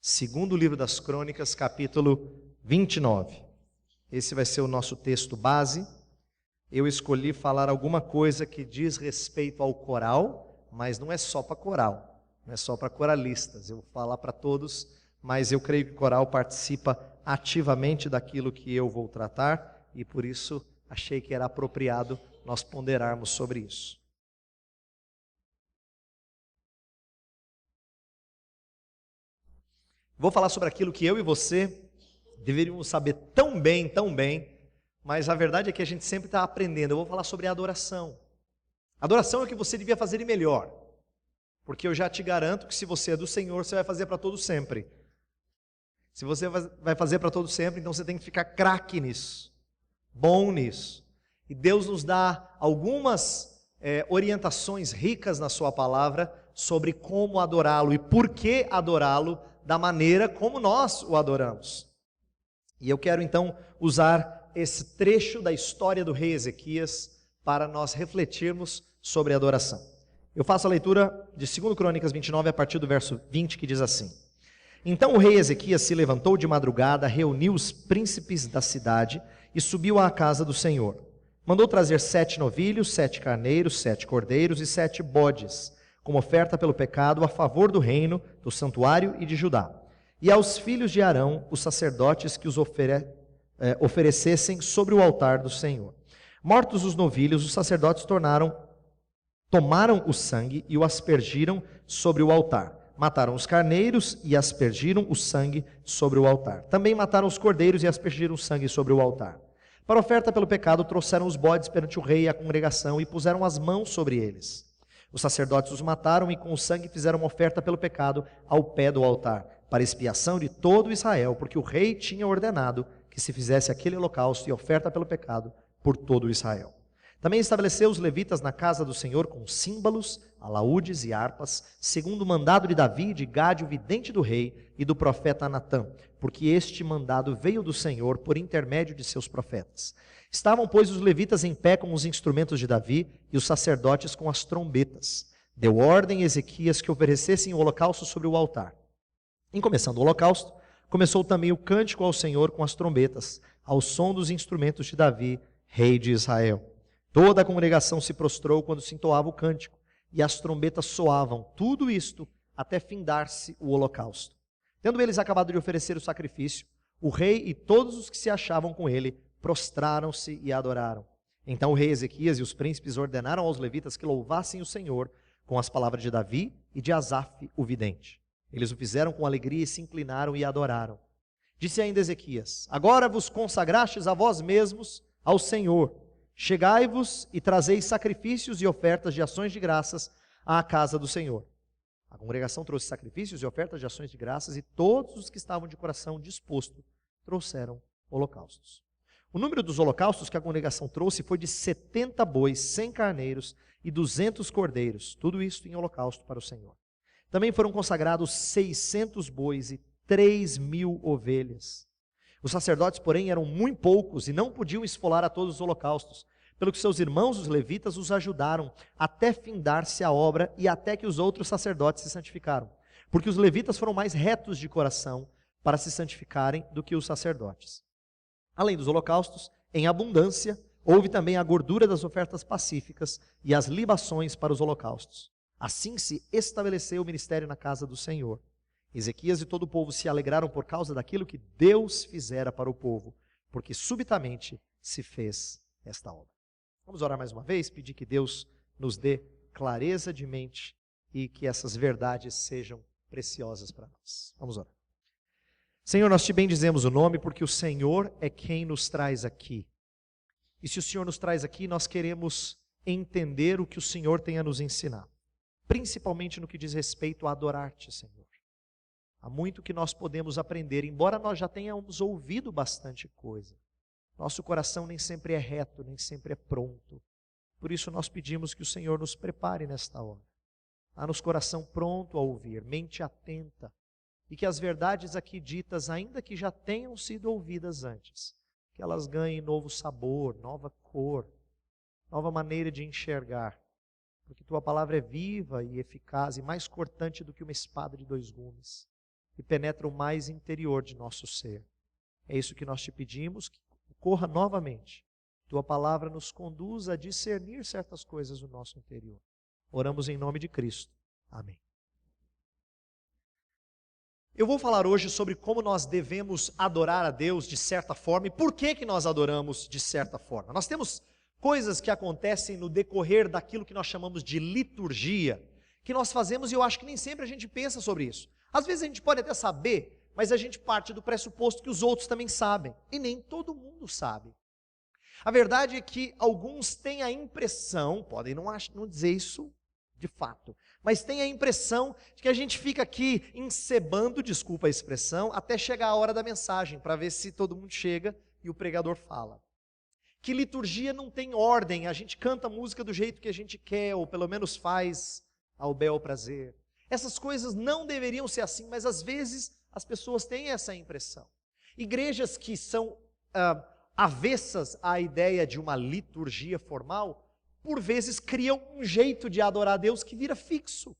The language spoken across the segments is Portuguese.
Segundo livro das Crônicas, capítulo 29. Esse vai ser o nosso texto base. Eu escolhi falar alguma coisa que diz respeito ao coral, mas não é só para coral, não é só para coralistas. Eu vou falar para todos, mas eu creio que o coral participa ativamente daquilo que eu vou tratar e por isso achei que era apropriado nós ponderarmos sobre isso. Vou falar sobre aquilo que eu e você deveríamos saber tão bem, mas a verdade é que a gente sempre está aprendendo. Eu vou falar sobre a adoração. Adoração é o que você devia fazer de melhor, porque eu já te garanto que se você é do Senhor, você vai fazer para todo sempre. Se você vai fazer para todo sempre, então você tem que ficar craque nisso, bom nisso. E Deus nos dá algumas orientações ricas na sua palavra sobre como adorá-lo e por que adorá-lo da maneira como nós o adoramos. E eu quero então usar esse trecho da história do rei Ezequias para nós refletirmos sobre a adoração. Eu faço a leitura de 2 Crônicas 29 a partir do verso 20, que diz assim: Então o rei Ezequias se levantou de madrugada, reuniu os príncipes da cidade e subiu à casa do Senhor. Mandou trazer 7 novilhos, 7 carneiros, 7 cordeiros e 7 bodes, como oferta pelo pecado a favor do reino, do santuário e de Judá. E aos filhos de Arão, os sacerdotes, que os oferecessem sobre o altar do Senhor. Mortos os novilhos, os sacerdotes tomaram o sangue e o aspergiram sobre o altar. Mataram os carneiros e aspergiram o sangue sobre o altar. Também mataram os cordeiros e aspergiram o sangue sobre o altar. Para oferta pelo pecado, trouxeram os bodes perante o rei e a congregação e puseram as mãos sobre eles. Os sacerdotes os mataram e com o sangue fizeram uma oferta pelo pecado ao pé do altar, para expiação de todo Israel, porque o rei tinha ordenado que se fizesse aquele holocausto e oferta pelo pecado por todo Israel. Também estabeleceu os levitas na casa do Senhor com símbolos, alaúdes e harpas, segundo o mandado de Davi, de Gade, o vidente do rei, e do profeta Natã, porque este mandado veio do Senhor por intermédio de seus profetas. Estavam, pois, os levitas em pé com os instrumentos de Davi e os sacerdotes com as trombetas. Deu ordem a Ezequias que oferecessem o holocausto sobre o altar. Em começando o holocausto, começou também o cântico ao Senhor com as trombetas, ao som dos instrumentos de Davi, rei de Israel. Toda a congregação se prostrou quando se entoava o cântico, e as trombetas soavam, tudo isto até findar-se o holocausto. Tendo eles acabado de oferecer o sacrifício, o rei e todos os que se achavam com ele prostraram-se e adoraram. Então o rei Ezequias e os príncipes ordenaram aos levitas que louvassem o Senhor com as palavras de Davi e de Asaf, o vidente. Eles o fizeram com alegria e se inclinaram e adoraram. Disse ainda Ezequias: Agora vos consagrastes a vós mesmos ao Senhor. Chegai-vos e trazei sacrifícios e ofertas de ações de graças à casa do Senhor. A congregação trouxe sacrifícios e ofertas de ações de graças, e todos os que estavam de coração disposto trouxeram holocaustos. O número dos holocaustos que a congregação trouxe foi de 70 bois, 100 carneiros e 200 cordeiros, tudo isso em holocausto para o Senhor. Também foram consagrados 600 bois e 3.000 ovelhas. Os sacerdotes, porém, eram muito poucos e não podiam esfolar a todos os holocaustos, pelo que seus irmãos, os levitas, os ajudaram até findar-se a obra e até que os outros sacerdotes se santificaram, porque os levitas foram mais retos de coração para se santificarem do que os sacerdotes. Além dos holocaustos, em abundância, houve também a gordura das ofertas pacíficas e as libações para os holocaustos. Assim se estabeleceu o ministério na casa do Senhor. Ezequias e todo o povo se alegraram por causa daquilo que Deus fizera para o povo, porque subitamente se fez esta obra. Vamos orar mais uma vez, pedir que Deus nos dê clareza de mente e que essas verdades sejam preciosas para nós. Vamos orar. Senhor, nós te bendizemos o nome porque o Senhor é quem nos traz aqui. E se o Senhor nos traz aqui, nós queremos entender o que o Senhor tem a nos ensinar, principalmente no que diz respeito a adorar-te, Senhor. Há muito que nós podemos aprender, embora nós já tenhamos ouvido bastante coisa. Nosso coração nem sempre é reto, nem sempre é pronto. Por isso nós pedimos que o Senhor nos prepare nesta hora. Dá-nos coração pronto a ouvir, mente atenta, e que as verdades aqui ditas, ainda que já tenham sido ouvidas antes, que elas ganhem novo sabor, nova cor, nova maneira de enxergar, porque tua palavra é viva e eficaz e mais cortante do que uma espada de 2 gumes. e penetra o mais interior de nosso ser. É isso que nós te pedimos, que ocorra novamente. Tua palavra nos conduz a discernir certas coisas do nosso interior. Oramos em nome de Cristo. Amém. Eu vou falar hoje sobre como nós devemos adorar a Deus de certa forma e por que nós adoramos de certa forma. Nós temos coisas que acontecem no decorrer daquilo que nós chamamos de liturgia, que nós fazemos e eu acho que nem sempre a gente pensa sobre isso. Às vezes a gente pode até saber, mas a gente parte do pressuposto que os outros também sabem, e nem todo mundo sabe. A verdade é que alguns têm a impressão, podem não dizer isso de fato, mas têm a impressão de que a gente fica aqui encebando, desculpa a expressão, até chegar a hora da mensagem, para ver se todo mundo chega e o pregador fala. Que liturgia não tem ordem, a gente canta a música do jeito que a gente quer, ou pelo menos faz ao bel prazer. Essas coisas não deveriam ser assim, mas às vezes as pessoas têm essa impressão. Igrejas que são avessas à ideia de uma liturgia formal, por vezes criam um jeito de adorar a Deus que vira fixo.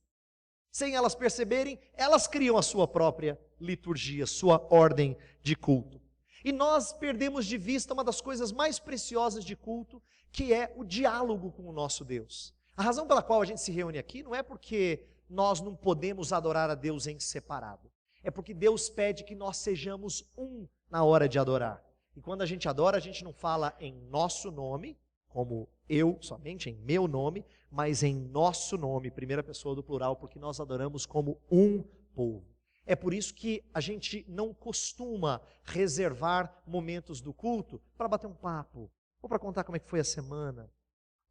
Sem elas perceberem, elas criam a sua própria liturgia, sua ordem de culto. E nós perdemos de vista uma das coisas mais preciosas de culto, que é o diálogo com o nosso Deus. A razão pela qual a gente se reúne aqui não é porque nós não podemos adorar a Deus em separado. É porque Deus pede que nós sejamos um na hora de adorar. E quando a gente adora, a gente não fala em nosso nome, como eu, somente em meu nome, mas em nosso nome, primeira pessoa do plural, porque nós adoramos como um povo. É por isso que a gente não costuma reservar momentos do culto para bater um papo, ou para contar como é que foi a semana,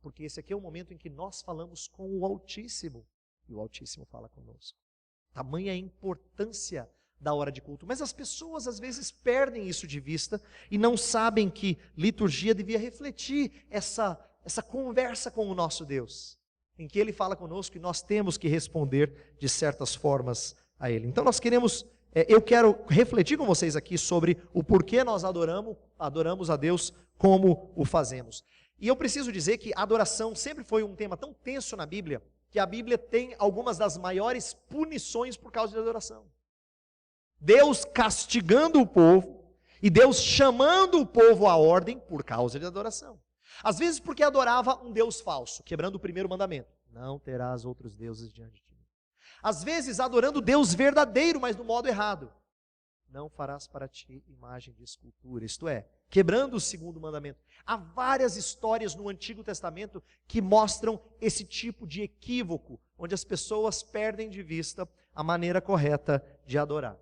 porque esse aqui é o momento em que nós falamos com o Altíssimo, e o Altíssimo fala conosco. Tamanha a importância da hora de culto, mas as pessoas às vezes perdem isso de vista e não sabem que liturgia devia refletir essa conversa com o nosso Deus, em que Ele fala conosco e nós temos que responder de certas formas a Ele. Então eu quero refletir com vocês aqui sobre o porquê nós adoramos a Deus como o fazemos. E eu preciso dizer que a adoração sempre foi um tema tão tenso na Bíblia, que a Bíblia tem algumas das maiores punições por causa de adoração. Deus castigando o povo e Deus chamando o povo à ordem por causa de adoração. Às vezes porque adorava um Deus falso, quebrando o primeiro mandamento. Não terás outros deuses diante de mim. Às vezes adorando Deus verdadeiro, mas do modo errado. Não farás para ti imagem de escultura, isto é, quebrando o segundo mandamento. Há várias histórias no Antigo Testamento que mostram esse tipo de equívoco, onde as pessoas perdem de vista a maneira correta de adorar.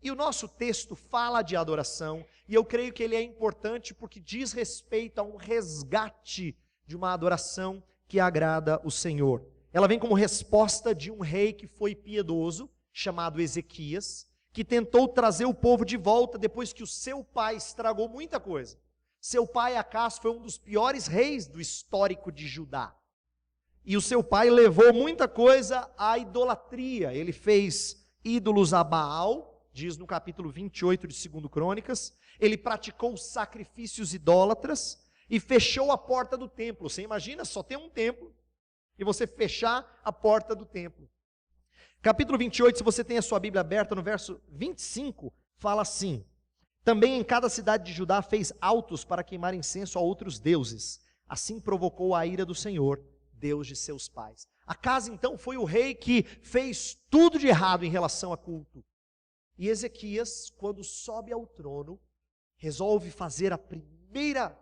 E o nosso texto fala de adoração, e eu creio que ele é importante porque diz respeito a um resgate de uma adoração que agrada o Senhor. Ela vem como resposta de um rei que foi piedoso, chamado Ezequias, que tentou trazer o povo de volta depois que o seu pai estragou muita coisa. Seu pai, Acás, foi um dos piores reis do histórico de Judá. E o seu pai levou muita coisa à idolatria. Ele fez ídolos a Baal, diz no capítulo 28 de 2 Crônicas, ele praticou sacrifícios idólatras e fechou a porta do templo. Você imagina, só tem um templo, e você fechar a porta do templo. Capítulo 28, se você tem a sua Bíblia aberta, no verso 25, fala assim: também em cada cidade de Judá fez altos para queimar incenso a outros deuses. Assim provocou a ira do Senhor, Deus de seus pais. Acás, então, foi o rei que fez tudo de errado em relação a culto. E Ezequias, quando sobe ao trono, resolve fazer a primeira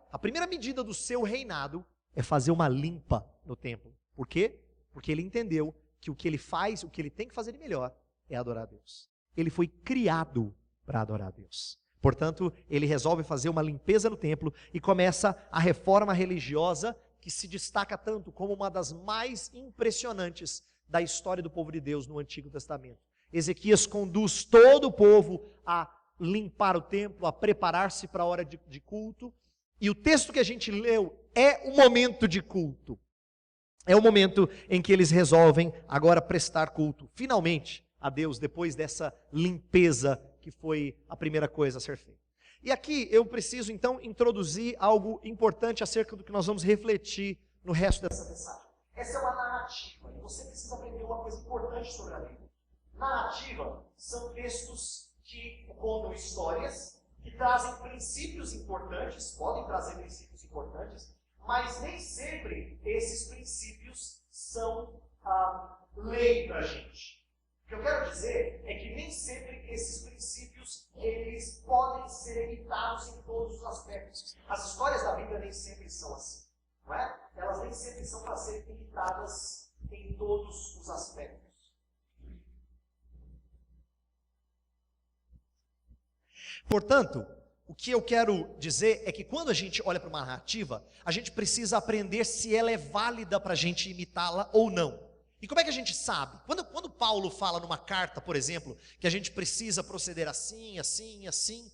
medida do seu reinado, é fazer uma limpa no templo. Por quê? Porque ele entendeu que o que ele faz, o que ele tem que fazer de melhor, é adorar a Deus. Ele foi criado para adorar a Deus. Portanto, ele resolve fazer uma limpeza no templo e começa a reforma religiosa que se destaca tanto como uma das mais impressionantes da história do povo de Deus no Antigo Testamento. Ezequias conduz todo o povo a limpar o templo, a preparar-se para a hora de culto. E o texto que a gente leu é o momento de culto. É o momento em que eles resolvem agora prestar culto, finalmente, a Deus, depois dessa limpeza que foi a primeira coisa a ser feita. E aqui eu preciso então introduzir algo importante acerca do que nós vamos refletir no resto dessa mensagem. Essa é uma narrativa, e você precisa aprender uma coisa importante sobre a Bíblia. Narrativa são textos que contam histórias, que trazem princípios importantes, podem trazer princípios importantes, mas nem sempre esses princípios são lei para a gente. O que eu quero dizer é que nem sempre esses princípios eles podem ser imitados em todos os aspectos. As histórias da Bíblia nem sempre são assim, não é? Elas nem sempre são para serem imitadas em todos os aspectos. Portanto, o que eu quero dizer é que quando a gente olha para uma narrativa, a gente precisa aprender se ela é válida para a gente imitá-la ou não. E como é que a gente sabe? Quando Paulo fala numa carta, por exemplo, que a gente precisa proceder assim, assim, assim,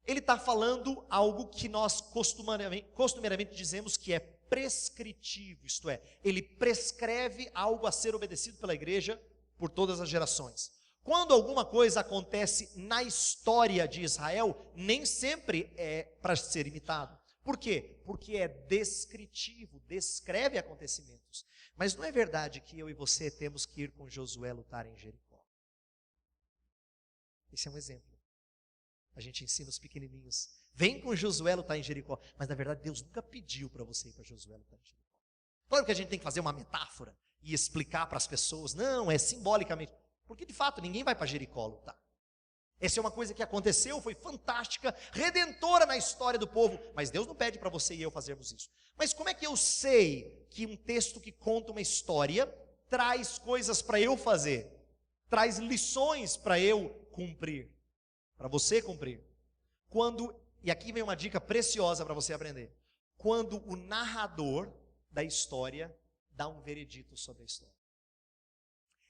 ele está falando algo que nós costumeiramente dizemos que é prescritivo, isto é, ele prescreve algo a ser obedecido pela igreja por todas as gerações. Quando alguma coisa acontece na história de Israel, nem sempre é para ser imitado. Por quê? Porque é descritivo, descreve acontecimentos. Mas não é verdade que eu e você temos que ir com Josué lutar em Jericó. Esse é um exemplo. A gente ensina os pequenininhos. Vem com Josué lutar em Jericó. Mas na verdade Deus nunca pediu para você ir para Josué lutar em Jericó. Claro que a gente tem que fazer uma metáfora e explicar para as pessoas. Não, é simbolicamente. Porque de fato ninguém vai para Jericó lutar. Essa é uma coisa que aconteceu, foi fantástica, redentora na história do povo. Mas Deus não pede para você e eu fazermos isso. Mas como é que eu sei que um texto que conta uma história traz coisas para eu fazer? Traz lições para eu cumprir, para você cumprir. E aqui vem uma dica preciosa para você aprender. Quando o narrador da história dá um veredito sobre a história.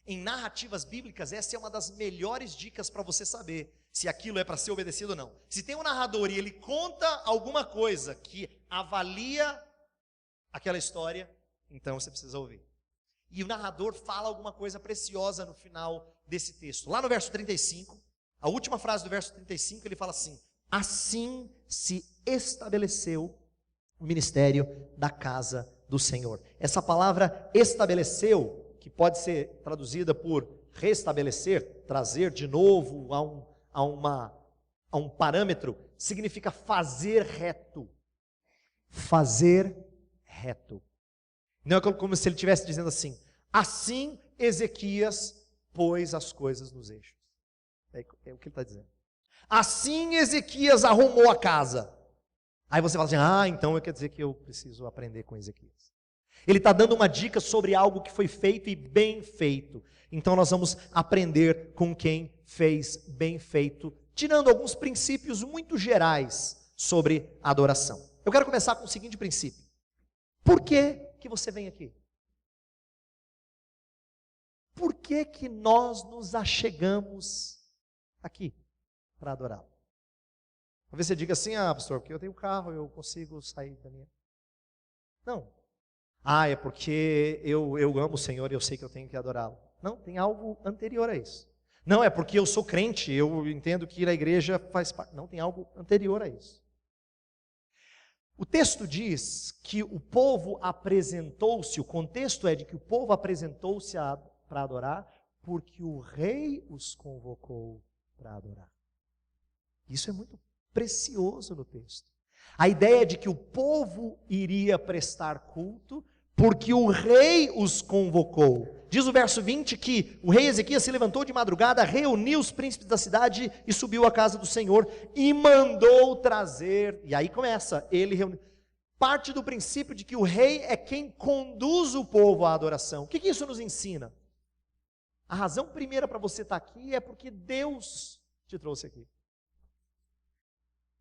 Em narrativas bíblicas, essa é uma das melhores dicas para você saber se aquilo é para ser obedecido ou não. Se tem um narrador e ele conta alguma coisa que avalia aquela história, então você precisa ouvir. E o narrador fala alguma coisa preciosa no final desse texto. Lá no verso 35, a última frase do verso 35, ele fala assim: assim se estabeleceu o ministério da casa do Senhor. Essa palavra estabeleceu, que pode ser traduzida por restabelecer, trazer de novo a um parâmetro, significa fazer reto. Fazer reto. Não é como se ele estivesse dizendo assim: assim Ezequias pôs as coisas nos eixos. É o que ele está dizendo. Assim Ezequias arrumou a casa. Aí você fala assim: então quer dizer que eu preciso aprender com Ezequias. Ele está dando uma dica sobre algo que foi feito e bem feito. Então nós vamos aprender com quem fez bem feito, tirando alguns princípios muito gerais sobre a adoração. Eu quero começar com o seguinte princípio: por que você vem aqui? Por que nós nos achegamos aqui para adorá-lo? Talvez você diga assim: pastor, porque eu tenho carro, eu consigo sair da minha... Não. É porque eu amo o Senhor e eu sei que eu tenho que adorá-lo. Não, tem algo anterior a isso. Não, é porque eu sou crente, eu entendo que ir à igreja faz parte. Não, tem algo anterior a isso. O texto diz que o povo apresentou-se, o contexto é de que o povo apresentou-se para adorar, porque o rei os convocou para adorar. Isso é muito precioso no texto. A ideia de que o povo iria prestar culto, porque o rei os convocou. Diz o verso 20 que o rei Ezequias se levantou de madrugada, reuniu os príncipes da cidade e subiu à casa do Senhor e mandou trazer. E aí começa, ele reuniu. Parte do princípio de que o rei é quem conduz o povo à adoração. O que isso nos ensina? A razão primeira para você estar aqui é porque Deus te trouxe aqui.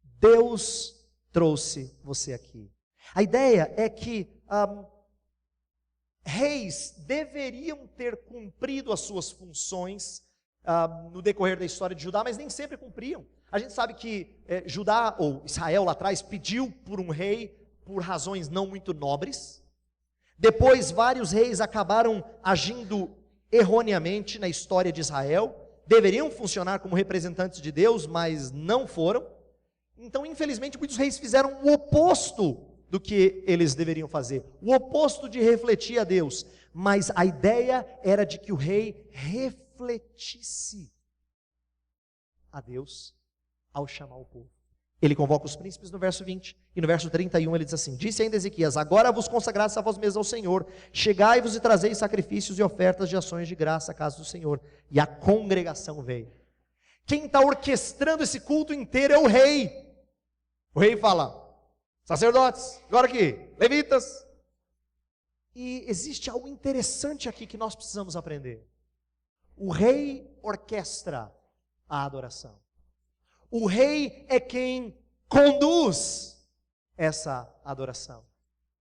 Deus trouxe você aqui. A ideia é que reis deveriam ter cumprido as suas funções no decorrer da história de Judá, mas nem sempre cumpriam. A gente sabe que Judá, ou Israel lá atrás, pediu por um rei por razões não muito nobres. Depois vários reis acabaram agindo erroneamente na história de Israel. Deveriam funcionar como representantes de Deus, mas não foram. Então, infelizmente, muitos reis fizeram o oposto do que eles deveriam fazer, o oposto de refletir a Deus. Mas a ideia era de que o rei refletisse a Deus ao chamar o povo. Ele convoca os príncipes no verso 20, e no verso 31 ele diz assim: disse ainda Ezequias: agora vos consagraste a vós mesmos ao Senhor, chegai-vos e trazei sacrifícios e ofertas de ações de graça à casa do Senhor. E a congregação veio. Quem está orquestrando esse culto inteiro é o rei. O rei fala: sacerdotes, agora aqui, levitas. E existe algo interessante aqui que nós precisamos aprender. O rei orquestra a adoração. O rei é quem conduz essa adoração.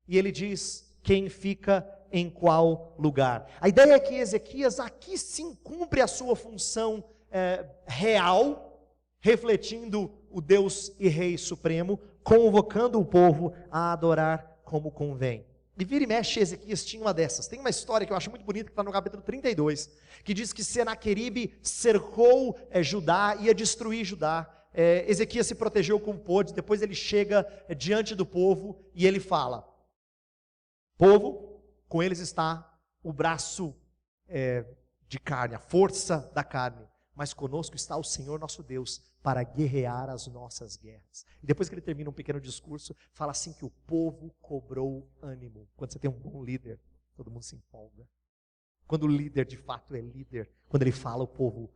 E ele diz quem fica em qual lugar. A ideia é que Ezequias aqui sim cumpre a sua função real, refletindo o Deus e Rei Supremo, convocando o povo a adorar como convém. E vira e mexe, Ezequias tinha uma dessas. Tem uma história que eu acho muito bonita, que está no capítulo 32, que diz que Senaqueribe cercou Judá, ia destruir Judá. Ezequias se protegeu como pôde. Depois ele chega diante do povo e ele fala: povo, com eles está o braço de carne, a força da carne, mas conosco está o Senhor nosso Deus para guerrear as nossas guerras. E depois que ele termina um pequeno discurso, fala assim que o povo cobrou ânimo. Quando você tem um bom líder, todo mundo se empolga. Quando o líder de fato é líder, quando ele fala, o povo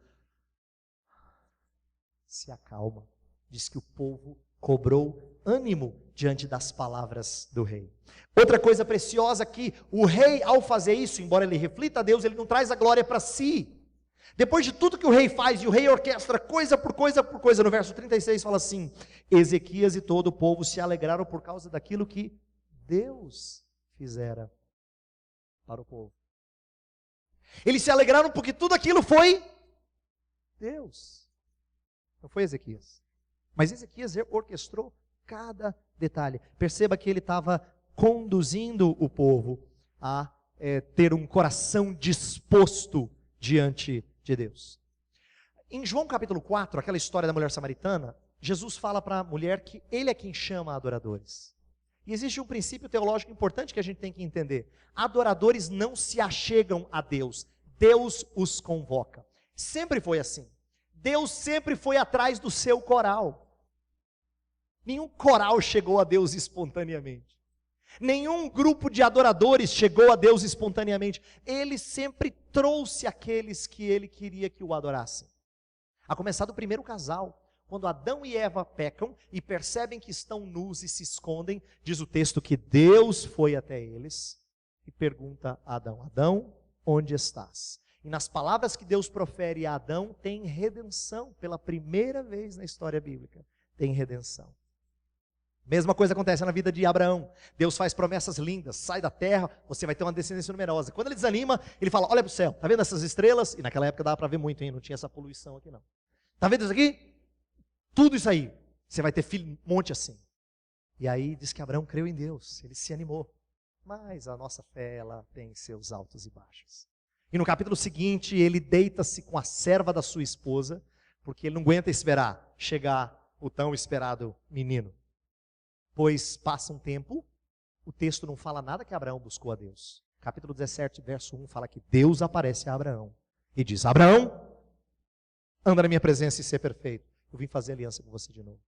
se acalma. Diz que o povo cobrou ânimo diante das palavras do rei. Outra coisa preciosa que o rei, ao fazer isso, embora ele reflita a Deus, ele não traz a glória para si. Depois de tudo que o rei faz, e o rei orquestra coisa por coisa por coisa, no verso 36 fala assim: Ezequias e todo o povo se alegraram por causa daquilo que Deus fizera para o povo. Eles se alegraram porque tudo aquilo foi Deus. Não foi Ezequias. Mas Ezequias orquestrou cada detalhe. Perceba que ele estava conduzindo o povo a ter um coração disposto diante de Deus. Em João capítulo 4, aquela história da mulher samaritana, Jesus fala para a mulher que ele é quem chama adoradores. E existe um princípio teológico importante que a gente tem que entender. Adoradores não se achegam a Deus, Deus os convoca. Sempre foi assim. Deus sempre foi atrás do seu coral. Nenhum coral chegou a Deus espontaneamente. Nenhum grupo de adoradores chegou a Deus espontaneamente. Ele sempre trouxe aqueles que ele queria que o adorassem. A começar do primeiro casal. Quando Adão e Eva pecam e percebem que estão nus e se escondem, diz o texto que Deus foi até eles e pergunta a Adão: Adão, onde estás? E nas palavras que Deus profere a Adão, tem redenção. Pela primeira vez na história bíblica, tem redenção. Mesma coisa acontece na vida de Abraão. Deus faz promessas lindas: sai da terra, você vai ter uma descendência numerosa. Quando ele desanima, ele fala: olha para o céu, está vendo essas estrelas? E naquela época dava para ver muito, hein? Não tinha essa poluição aqui não. Está vendo isso aqui? Tudo isso aí, você vai ter filho, um monte assim. E aí diz que Abraão creu em Deus, ele se animou. Mas a nossa fé, ela tem seus altos e baixos. E no capítulo seguinte, ele deita-se com a serva da sua esposa, porque ele não aguenta esperar chegar o tão esperado menino. Pois passa um tempo, o texto não fala nada que Abraão buscou a Deus. Capítulo 17, verso 1, fala que Deus aparece a Abraão e diz: Abraão, anda na minha presença e ser perfeito. Eu vim fazer aliança com você de novo.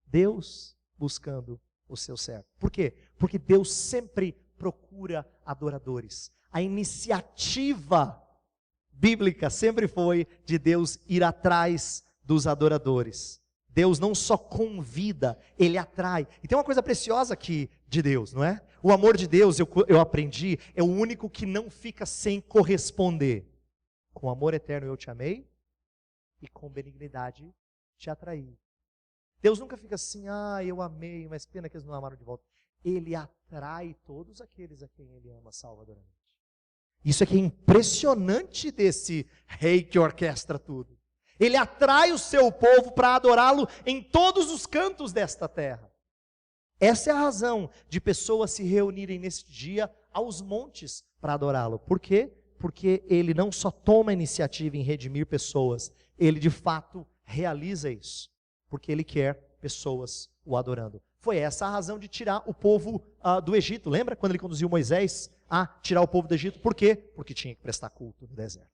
Deus buscando o seu servo. Por quê? Porque Deus sempre procura adoradores. A iniciativa bíblica sempre foi de Deus ir atrás dos adoradores. Deus não só convida, Ele atrai. E tem uma coisa preciosa aqui de Deus, não é? O amor de Deus, eu aprendi, é o único que não fica sem corresponder. Com amor eterno eu te amei, e com benignidade te atraí. Deus nunca fica assim: eu amei, mas pena que eles não amaram de volta. Ele atrai todos aqueles a quem Ele ama salvadoramente. Isso é que é impressionante desse rei que orquestra tudo. Ele atrai o seu povo para adorá-lo em todos os cantos desta terra. Essa é a razão de pessoas se reunirem nesse dia aos montes para adorá-lo. Por quê? Porque Ele não só toma iniciativa em redimir pessoas, Ele de fato realiza isso. Porque Ele quer pessoas o adorando. Foi essa a razão de tirar o povo do Egito. Lembra quando Ele conduziu Moisés a tirar o povo do Egito? Por quê? Porque tinha que prestar culto no deserto.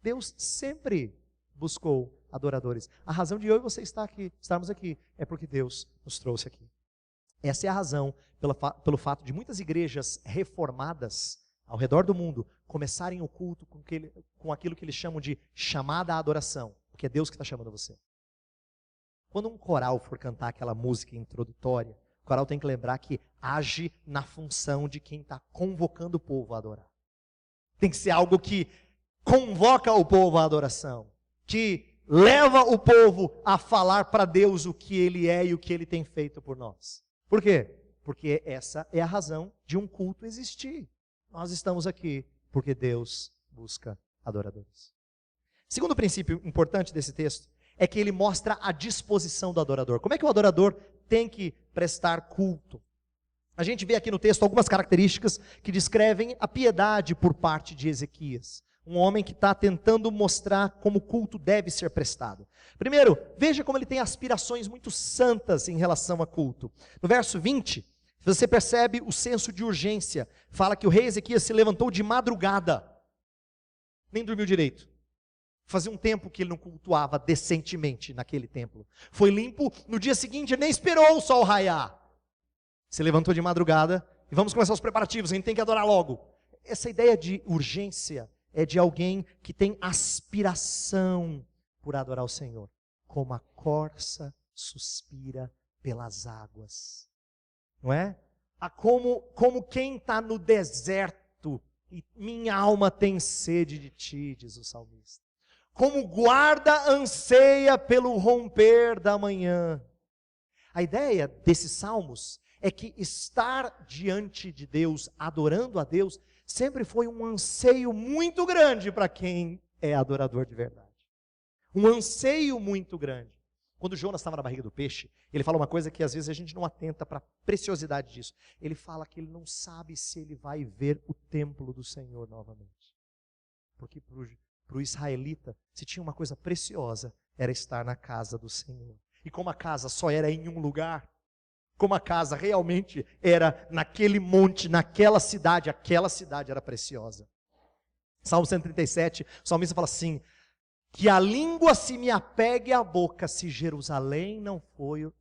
Deus sempre buscou adoradores. A razão de eu e você estarmos aqui, é porque Deus nos trouxe aqui. Essa é a razão pelo fato de muitas igrejas reformadas ao redor do mundo começarem o culto com aquilo que eles chamam de chamada à adoração, porque é Deus que está chamando você. Quando um coral for cantar aquela música introdutória, o coral tem que lembrar que age na função de quem está convocando o povo a adorar. Tem que ser algo que convoca o povo à adoração, que leva o povo a falar para Deus o que Ele é e o que Ele tem feito por nós. Por quê? Porque essa é a razão de um culto existir. Nós estamos aqui porque Deus busca adoradores. Segundo princípio importante desse texto é que ele mostra a disposição do adorador. Como é que o adorador tem que prestar culto? A gente vê aqui no texto algumas características que descrevem a piedade por parte de Ezequias. Um homem que está tentando mostrar como o culto deve ser prestado. Primeiro, veja como ele tem aspirações muito santas em relação a culto. No verso 20, você percebe o senso de urgência. Fala que o rei Ezequias se levantou de madrugada. Nem dormiu direito. Fazia um tempo que ele não cultuava decentemente naquele templo. Foi limpo, no dia seguinte ele nem esperou o sol raiar. Se levantou de madrugada e vamos começar os preparativos, a gente tem que adorar logo. Essa ideia de urgência é de alguém que tem aspiração por adorar o Senhor. Como a corça suspira pelas águas. Não é? Como quem está no deserto e minha alma tem sede de ti, diz o salmista. Como guarda anseia pelo romper da manhã. A ideia desses salmos é que estar diante de Deus, adorando a Deus, sempre foi um anseio muito grande para quem é adorador de verdade. Um anseio muito grande. Quando Jonas estava na barriga do peixe, ele fala uma coisa que às vezes a gente não atenta para a preciosidade disso. Ele fala que ele não sabe se ele vai ver o templo do Senhor novamente. Porque para o israelita, se tinha uma coisa preciosa, era estar na casa do Senhor. E como a casa só era em um lugar, como a casa realmente era naquele monte, naquela cidade, aquela cidade era preciosa. Salmo 137, o salmista fala assim: que a língua se me apegue à boca, se Jerusalém não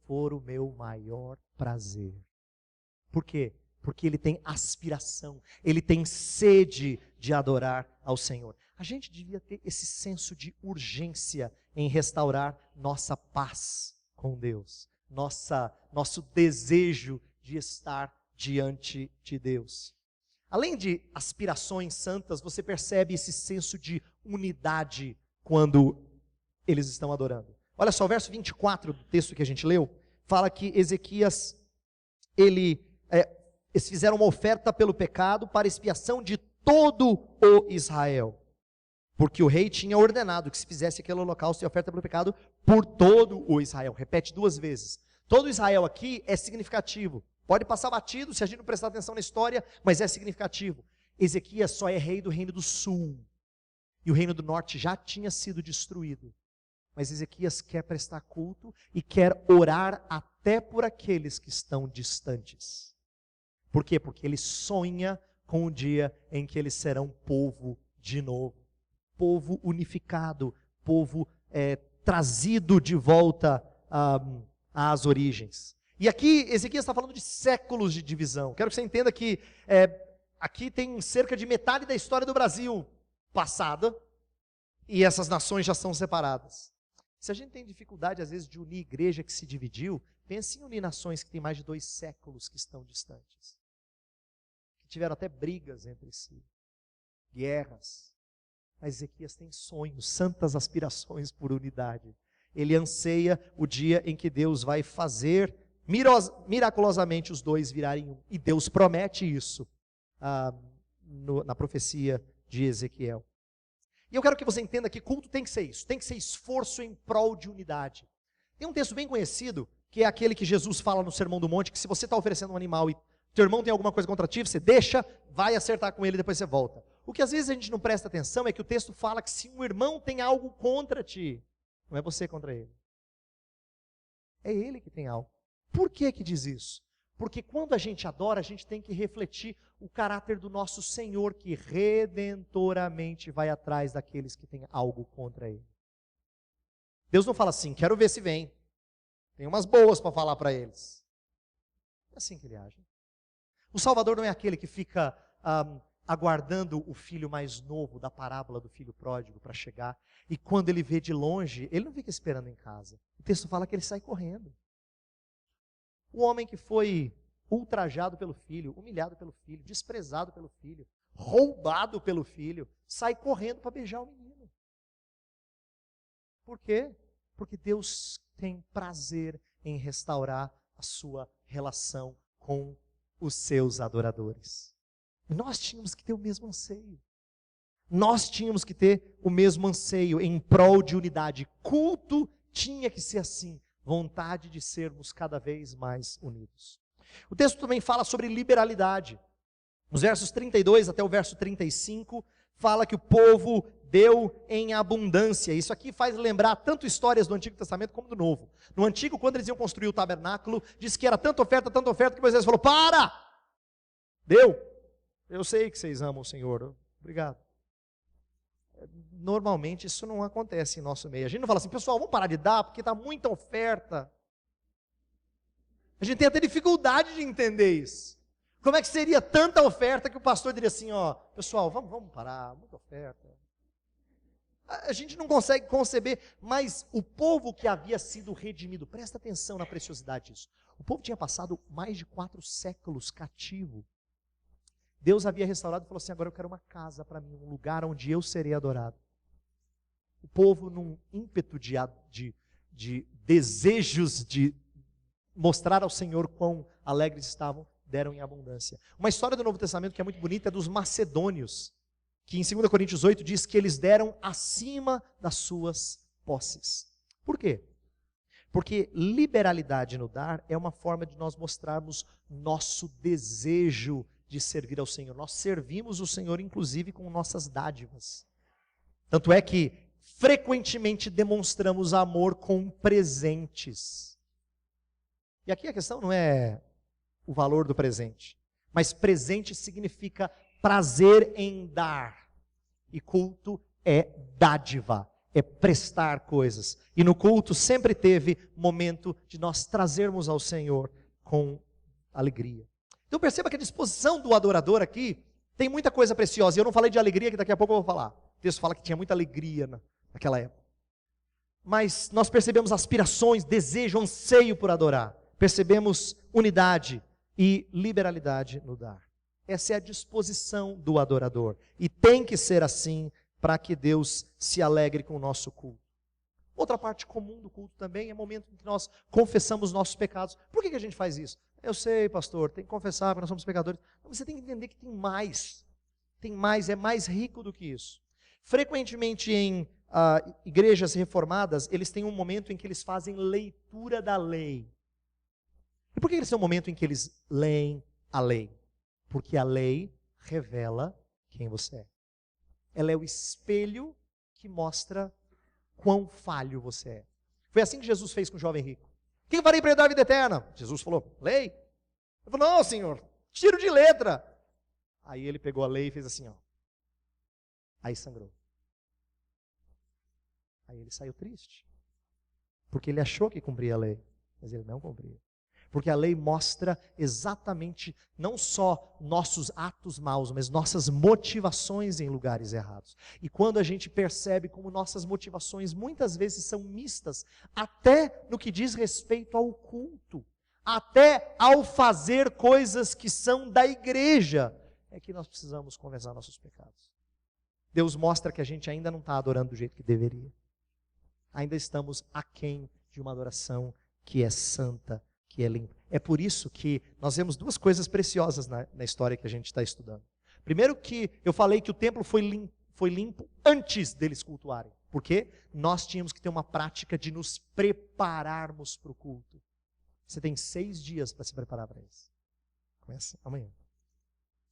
for o meu maior prazer. Por quê? Porque ele tem aspiração, ele tem sede de adorar ao Senhor. A gente devia ter esse senso de urgência em restaurar nossa paz com Deus, nosso desejo de estar diante de Deus. Além de aspirações santas, você percebe esse senso de unidade quando eles estão adorando. Olha só, o verso 24 do texto que a gente leu, fala que Ezequias, eles fizeram uma oferta pelo pecado para expiação de todo o Israel. Porque o rei tinha ordenado que se fizesse aquele holocausto e oferta pelo pecado por todo o Israel. Repete 2 vezes. Todo Israel aqui é significativo. Pode passar batido se a gente não prestar atenção na história, mas é significativo. Ezequias só é rei do reino do sul. E o reino do norte já tinha sido destruído. Mas Ezequias quer prestar culto e quer orar até por aqueles que estão distantes. Por quê? Porque ele sonha com o dia em que eles serão povo de novo. Povo unificado, povo trazido de volta às origens. E aqui Ezequias está falando de séculos de divisão. Quero que você entenda que aqui tem cerca de metade da história do Brasil passada, e essas nações já são separadas. Se a gente tem dificuldade às vezes de unir igreja que se dividiu, pense em unir nações que têm mais de 2 séculos que estão distantes. Que tiveram até brigas entre si, guerras. Mas Ezequias tem sonhos, santas aspirações por unidade. Ele anseia o dia em que Deus vai fazer miraculosamente os dois virarem um. E Deus promete isso na profecia de Ezequiel. E eu quero que você entenda que culto tem que ser isso, tem que ser esforço em prol de unidade. Tem um texto bem conhecido, que é aquele que Jesus fala no Sermão do Monte, que se você está oferecendo um animal e teu irmão tem alguma coisa contra ti, você deixa, vai acertar com ele e depois você volta. O que às vezes a gente não presta atenção é que o texto fala que se um irmão tem algo contra ti, não é você contra ele. É ele que tem algo. Por que diz isso? Porque quando a gente adora, a gente tem que refletir o caráter do nosso Senhor, que redentoramente vai atrás daqueles que têm algo contra ele. Deus não fala assim, quero ver se vem. Tem umas boas para falar para eles. É assim que ele age. O Salvador não é aquele que fica aguardando o filho mais novo da parábola do filho pródigo para chegar. E quando ele vê de longe, ele não fica esperando em casa. O texto fala que ele sai correndo. O homem que foi ultrajado pelo filho, humilhado pelo filho, desprezado pelo filho, roubado pelo filho, sai correndo para beijar o menino. Por quê? Porque Deus tem prazer em restaurar a sua relação com os seus adoradores. E nós tínhamos que ter o mesmo anseio. Nós tínhamos que ter o mesmo anseio em prol de unidade. Culto tinha que ser assim. Vontade de sermos cada vez mais unidos. O texto também fala sobre liberalidade. Nos versos 32 até o verso 35, fala que o povo deu em abundância. Isso aqui faz lembrar tanto histórias do Antigo Testamento como do Novo. No Antigo, quando eles iam construir o tabernáculo, diz que era tanta oferta, que Moisés falou, para! Deu! Eu sei que vocês amam o Senhor, obrigado. Normalmente isso não acontece em nosso meio. A gente não fala assim, pessoal, vamos parar de dar, porque está muita oferta. A gente tem até dificuldade de entender isso. Como é que seria tanta oferta que o pastor diria assim, ó, pessoal, vamos parar, muita oferta. A gente não consegue conceber, mas o povo que havia sido redimido, presta atenção na preciosidade disso. O povo tinha passado mais de 4 séculos cativo. Deus havia restaurado e falou assim, agora eu quero uma casa para mim, um lugar onde eu serei adorado. O povo, num ímpeto de desejos de mostrar ao Senhor quão alegres estavam, deram em abundância. Uma história do Novo Testamento que é muito bonita é dos macedônios, que em 2 Coríntios 8 diz que eles deram acima das suas posses. Por quê? Porque liberalidade no dar é uma forma de nós mostrarmos nosso desejo de servir ao Senhor. Nós servimos o Senhor inclusive com nossas dádivas. Tanto é que frequentemente demonstramos amor com presentes. E aqui a questão não é o valor do presente, mas presente significa prazer em dar. E culto é dádiva, é prestar coisas. E no culto sempre teve momento de nós trazermos ao Senhor com alegria. Então perceba que a disposição do adorador aqui tem muita coisa preciosa. E eu não falei de alegria, que daqui a pouco eu vou falar. O texto fala que tinha muita alegria naquela época. Mas nós percebemos aspirações, desejo, anseio por adorar. Percebemos unidade e liberalidade no dar. Essa é a disposição do adorador. E tem que ser assim para que Deus se alegre com o nosso culto. Outra parte comum do culto também é o momento em que nós confessamos nossos pecados. Por que a gente faz isso? Eu sei, pastor, tem que confessar porque nós somos pecadores. Mas você tem que entender que tem mais. Tem mais, é mais rico do que isso. Frequentemente em igrejas reformadas, eles têm um momento em que eles fazem leitura da lei. E por que eles têm um momento em que eles leem a lei? Porque a lei revela quem você é. Ela é o espelho que mostra quão falho você é. Foi assim que Jesus fez com o jovem rico. Quem farei para herdar a vida eterna? Jesus falou, lei. Ele falou, não, Senhor, tiro de letra. Aí ele pegou a lei e fez assim, ó. Aí sangrou. Aí ele saiu triste. Porque ele achou que cumpria a lei, mas ele não cumpria. Porque a lei mostra exatamente não só nossos atos maus, mas nossas motivações em lugares errados. E quando a gente percebe como nossas motivações muitas vezes são mistas, até no que diz respeito ao culto, até ao fazer coisas que são da igreja, é que nós precisamos confessar nossos pecados. Deus mostra que a gente ainda não está adorando do jeito que deveria. Ainda estamos aquém de uma adoração que é santa, que é limpo. É por isso que nós vemos 2 coisas preciosas na história que a gente está estudando. Primeiro que eu falei que o templo foi limpo antes deles cultuarem. Porque nós tínhamos que ter uma prática de nos prepararmos para o culto. Você tem 6 dias para se preparar para isso. Começa amanhã.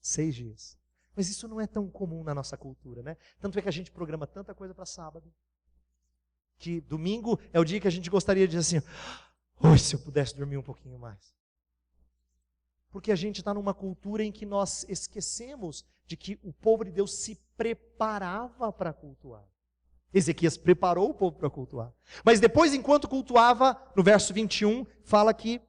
6 dias. Mas isso não é tão comum na nossa cultura, né? Tanto é que a gente programa tanta coisa para sábado. Que domingo é o dia que a gente gostaria de dizer assim, hoje se eu pudesse dormir um pouquinho mais. Porque a gente está numa cultura em que nós esquecemos de que o povo de Deus se preparava para cultuar. Ezequias preparou o povo para cultuar. Mas depois, enquanto cultuava, no verso 21, fala que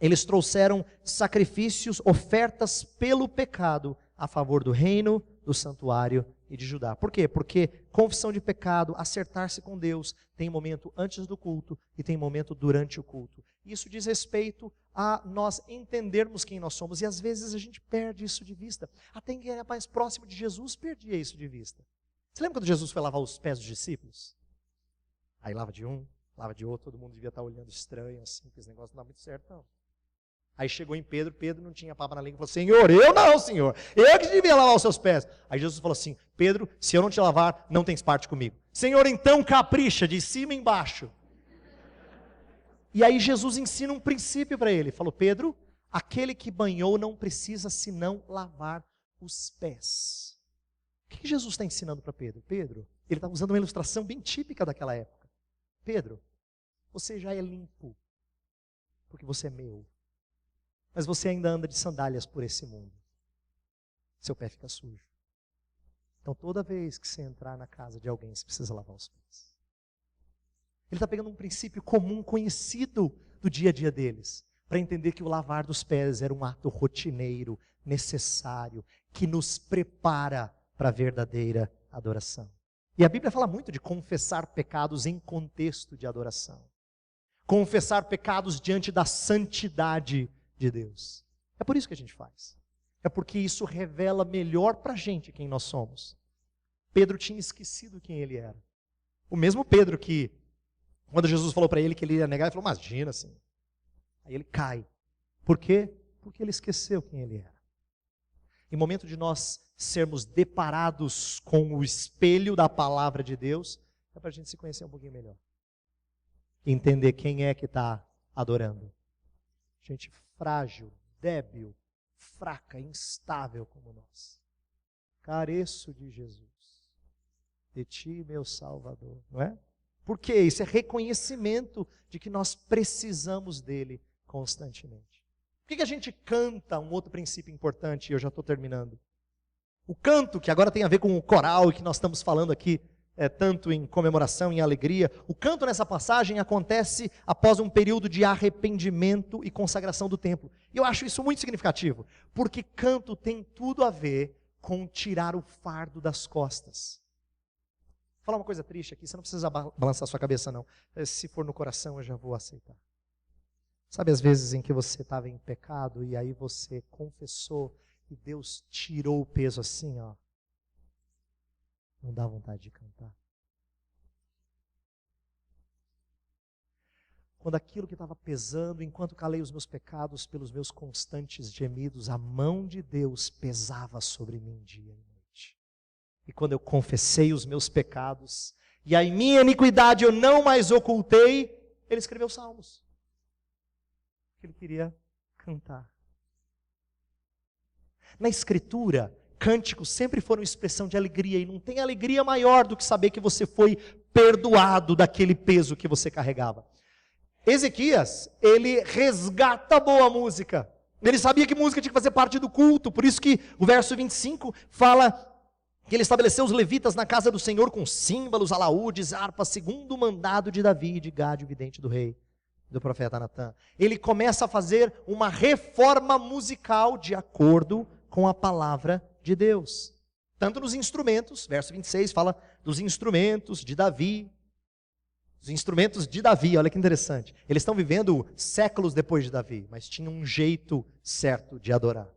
eles trouxeram sacrifícios, ofertas pelo pecado, a favor do reino, do santuário e de Judá. Por quê? Porque confissão de pecado, acertar-se com Deus, tem momento antes do culto e tem momento durante o culto. Isso diz respeito a nós entendermos quem nós somos, e às vezes a gente perde isso de vista. Até quem era mais próximo de Jesus perdia isso de vista. Você lembra quando Jesus foi lavar os pés dos discípulos? Aí lava de um, lava de outro, todo mundo devia estar olhando estranho, assim, que esse negócio não dá muito certo, não. Aí chegou em Pedro, Pedro não tinha papo na língua, falou: Senhor, eu não, Senhor, eu que devia lavar os seus pés. Aí Jesus falou assim: Pedro, se eu não te lavar, não tens parte comigo. Senhor, então capricha, de cima embaixo. E aí Jesus ensina um princípio para ele, falou: Pedro, aquele que banhou não precisa senão lavar os pés. O que Jesus está ensinando para Pedro? Pedro, ele está usando uma ilustração bem típica daquela época. Pedro, você já é limpo, porque você é meu. Mas você ainda anda de sandálias por esse mundo. Seu pé fica sujo. Então toda vez que você entrar na casa de alguém, você precisa lavar os pés. Ele está pegando um princípio comum, conhecido do dia a dia deles, para entender que o lavar dos pés era um ato rotineiro, necessário, que nos prepara para a verdadeira adoração. E a Bíblia fala muito de confessar pecados em contexto de adoração. Confessar pecados diante da santidade de Deus. É por isso que a gente faz. É porque isso revela melhor para a gente quem nós somos. Pedro tinha esquecido quem ele era. O mesmo Pedro que, quando Jesus falou para ele que ele ia negar, ele falou: imagina assim. Aí ele cai. Por quê? Porque ele esqueceu quem ele era. Em momento de nós sermos deparados com o espelho da palavra de Deus, é para a gente se conhecer um pouquinho melhor. Entender quem é que está adorando. Gente frágil, débil, fraca, instável como nós. Careço de Jesus. De ti, meu Salvador. Não é? Por quê? Isso é reconhecimento de que nós precisamos dele constantemente. Por que a gente canta? Um outro princípio importante, e eu já estou terminando. O canto, que agora tem a ver com o coral, e que nós estamos falando aqui, tanto em comemoração, em alegria. O canto nessa passagem acontece após um período de arrependimento e consagração do templo. E eu acho isso muito significativo, porque canto tem tudo a ver com tirar o fardo das costas. Vou falar uma coisa triste aqui, você não precisa balançar sua cabeça não. Se for no coração eu já vou aceitar. Sabe as vezes em que você estava em pecado e aí você confessou e Deus tirou o peso assim, ó. Não dá vontade de cantar. Quando aquilo que estava pesando, enquanto calei os meus pecados pelos meus constantes gemidos, a mão de Deus pesava sobre mim dia e noite. E quando eu confessei os meus pecados, e a minha iniquidade eu não mais ocultei, ele escreveu salmos. Ele queria cantar. Na Escritura, cânticos sempre foram expressão de alegria, e não tem alegria maior do que saber que você foi perdoado daquele peso que você carregava. Ezequias, ele resgata boa música. Ele sabia que música tinha que fazer parte do culto, por isso que o verso 25 fala que ele estabeleceu os levitas na casa do Senhor com símbolos, alaúdes, harpas, segundo o mandado de Davi e de Gade, o vidente do rei, do profeta Natã. Ele começa a fazer uma reforma musical de acordo com a palavra de Deus. Tanto nos instrumentos, verso 26 fala dos instrumentos de Davi. Os instrumentos de Davi, olha que interessante. Eles estão vivendo séculos depois de Davi, mas tinham um jeito certo de adorar.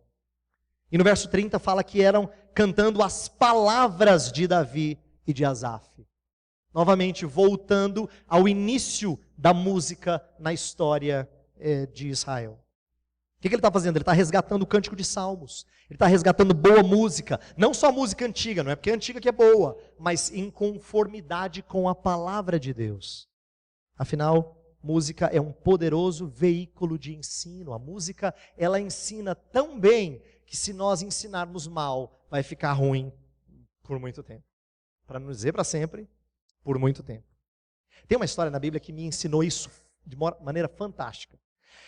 E no verso 30 fala que eram cantando as palavras de Davi e de Asaf. Novamente, voltando ao início da música na história de Israel. O que ele está fazendo? Ele está resgatando o cântico de salmos. Ele está resgatando boa música. Não só música antiga, não é porque é antiga que é boa, mas em conformidade com a palavra de Deus. Afinal, música é um poderoso veículo de ensino. A música, ela ensina tão bem que se nós ensinarmos mal, vai ficar ruim por muito tempo. Para não dizer para sempre, por muito tempo. Tem uma história na Bíblia que me ensinou isso de maneira fantástica.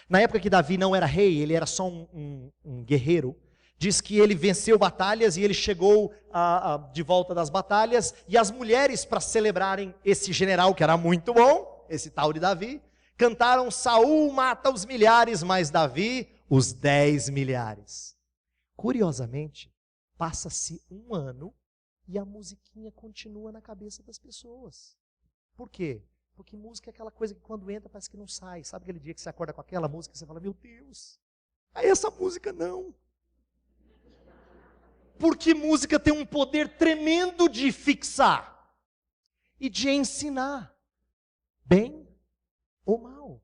Na época que Davi não era rei, ele era só um guerreiro. Diz que ele venceu batalhas e ele chegou de volta das batalhas, e as mulheres, para celebrarem esse general que era muito bom, esse tal de Davi, cantaram: Saul mata os milhares, mas Davi os 10 milhares. Curiosamente, passa-se um ano e a musiquinha continua na cabeça das pessoas. Por quê? Porque música é aquela coisa que quando entra parece que não sai. Sabe aquele dia que você acorda com aquela música e você fala: meu Deus, aí essa música não. Porque música tem um poder tremendo de fixar e de ensinar, bem ou mal.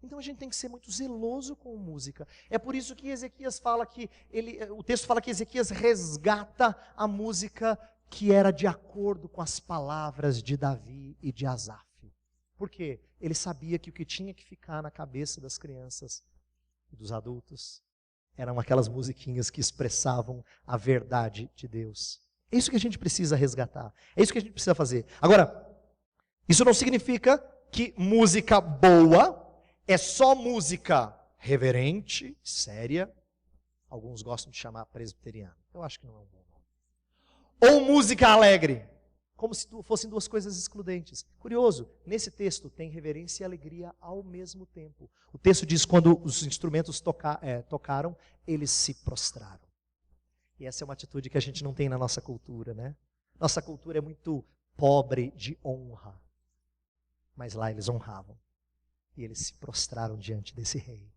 Então a gente tem que ser muito zeloso com música. É por isso que Ezequias fala que o texto fala que Ezequias resgata a música que era de acordo com as palavras de Davi e de Asaf. Por quê? Ele sabia que o que tinha que ficar na cabeça das crianças e dos adultos eram aquelas musiquinhas que expressavam a verdade de Deus. É isso que a gente precisa resgatar. É isso que a gente precisa fazer. Agora, isso não significa que música boa é só música reverente, séria. Alguns gostam de chamar presbiteriano. Eu acho que não é um bom nome. Ou música alegre, como se fossem duas coisas excludentes. Curioso, nesse texto tem reverência e alegria ao mesmo tempo. O texto diz: quando os instrumentos tocaram, eles se prostraram. E essa é uma atitude que a gente não tem na nossa cultura, né? Nossa cultura é muito pobre de honra. Mas lá eles honravam. E eles se prostraram diante desse rei.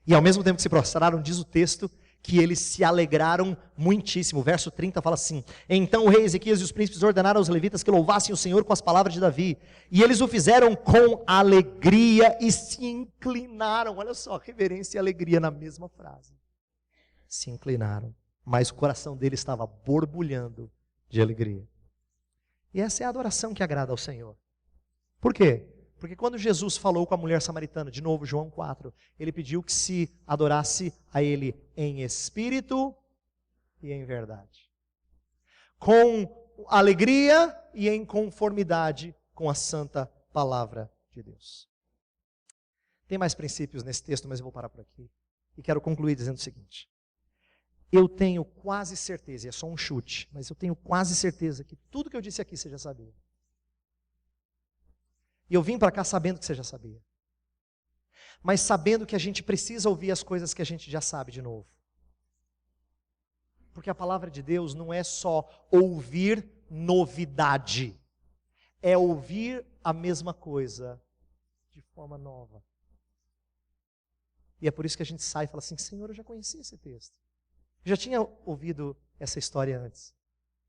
E ao mesmo tempo que se prostraram, diz o texto que eles se alegraram muitíssimo. O verso 30 fala assim: então o rei Ezequias e os príncipes ordenaram aos levitas que louvassem o Senhor com as palavras de Davi. E eles o fizeram com alegria e se inclinaram. Olha só, reverência e alegria na mesma frase. Se inclinaram. Mas o coração deles estava borbulhando de alegria. E essa é a adoração que agrada ao Senhor. Por quê? Porque quando Jesus falou com a mulher samaritana, de novo, João 4, ele pediu que se adorasse a ele em espírito e em verdade. Com alegria e em conformidade com a santa palavra de Deus. Tem mais princípios nesse texto, mas eu vou parar por aqui. E quero concluir dizendo o seguinte: eu tenho quase certeza, e é só um chute, mas eu tenho quase certeza que tudo que eu disse aqui você já sabia. E eu vim para cá sabendo que você já sabia. Mas sabendo que a gente precisa ouvir as coisas que a gente já sabe de novo. Porque a palavra de Deus não é só ouvir novidade. É ouvir a mesma coisa de forma nova. E é por isso que a gente sai e fala assim: Senhor, eu já conhecia esse texto. Eu já tinha ouvido essa história antes.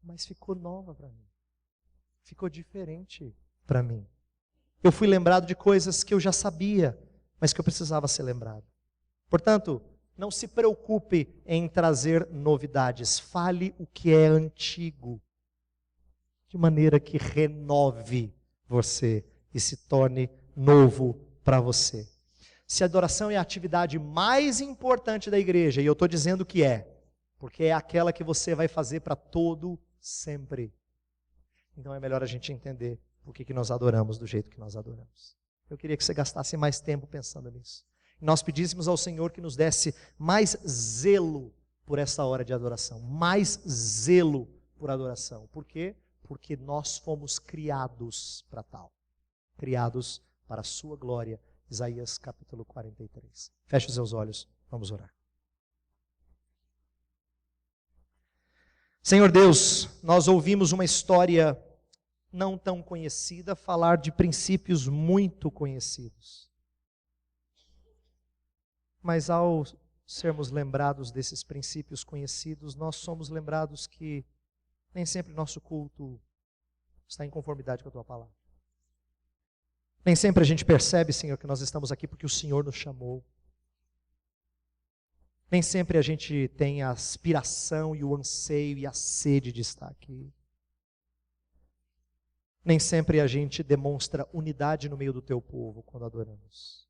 Mas ficou nova para mim. Ficou diferente para mim. Eu fui lembrado de coisas que eu já sabia, mas que eu precisava ser lembrado. Portanto, não se preocupe em trazer novidades. Fale o que é antigo, de maneira que renove você e se torne novo para você. Se a adoração é a atividade mais importante da igreja, e eu estou dizendo que é, porque é aquela que você vai fazer para todo sempre, então é melhor a gente entender por que nós adoramos do jeito que nós adoramos. Eu queria que você gastasse mais tempo pensando nisso. E nós pedíssemos ao Senhor que nos desse mais zelo por essa hora de adoração. Mais zelo por adoração. Por quê? Porque nós fomos criados para tal. Criados para a sua glória. Isaías capítulo 43. Feche os seus olhos, vamos orar. Senhor Deus, nós ouvimos uma história não tão conhecida falar de princípios muito conhecidos. Mas ao sermos lembrados desses princípios conhecidos, nós somos lembrados que nem sempre nosso culto está em conformidade com a Tua palavra. Nem sempre a gente percebe, Senhor, que nós estamos aqui porque o Senhor nos chamou. Nem sempre a gente tem a aspiração e o anseio e a sede de estar aqui. Nem sempre a gente demonstra unidade no meio do Teu povo quando adoramos.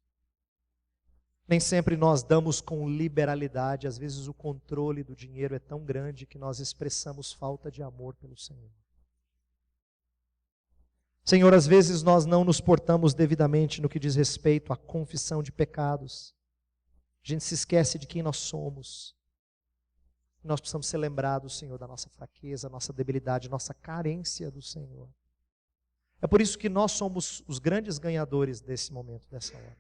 Nem sempre nós damos com liberalidade, às vezes o controle do dinheiro é tão grande que nós expressamos falta de amor pelo Senhor. Senhor, às vezes nós não nos portamos devidamente no que diz respeito à confissão de pecados. A gente se esquece de quem nós somos. Nós precisamos ser lembrados, Senhor, da nossa fraqueza, nossa debilidade, nossa carência do Senhor. É por isso que nós somos os grandes ganhadores desse momento, dessa hora.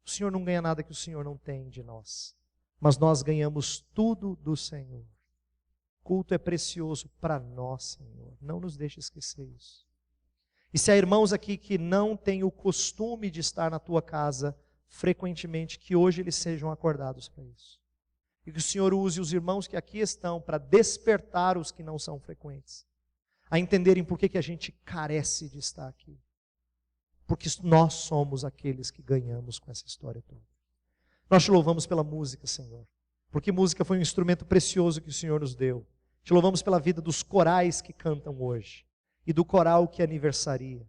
O Senhor não ganha nada que o Senhor não tem de nós, mas nós ganhamos tudo do Senhor. Culto é precioso para nós, Senhor. Não nos deixe esquecer isso. E se há irmãos aqui que não têm o costume de estar na tua casa frequentemente, que hoje eles sejam acordados para isso. E que o Senhor use os irmãos que aqui estão para despertar os que não são frequentes, a entenderem por que a gente carece de estar aqui. Porque nós somos aqueles que ganhamos com essa história toda. Nós te louvamos pela música, Senhor, porque música foi um instrumento precioso que o Senhor nos deu. Te louvamos pela vida dos corais que cantam hoje e do coral que aniversaria,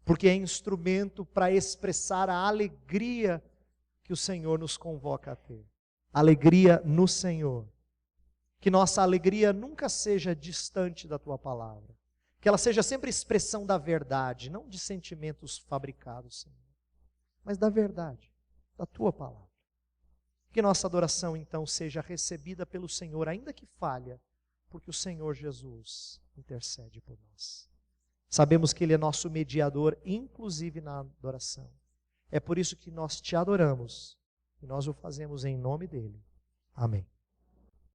porque é instrumento para expressar a alegria que o Senhor nos convoca a ter. Alegria no Senhor. Que nossa alegria nunca seja distante da Tua palavra. Que ela seja sempre expressão da verdade, não de sentimentos fabricados, Senhor, mas da verdade, da Tua palavra. Que nossa adoração então seja recebida pelo Senhor, ainda que falha, porque o Senhor Jesus intercede por nós. Sabemos que Ele é nosso mediador, inclusive na adoração. É por isso que nós te adoramos e nós o fazemos em nome dEle. Amém.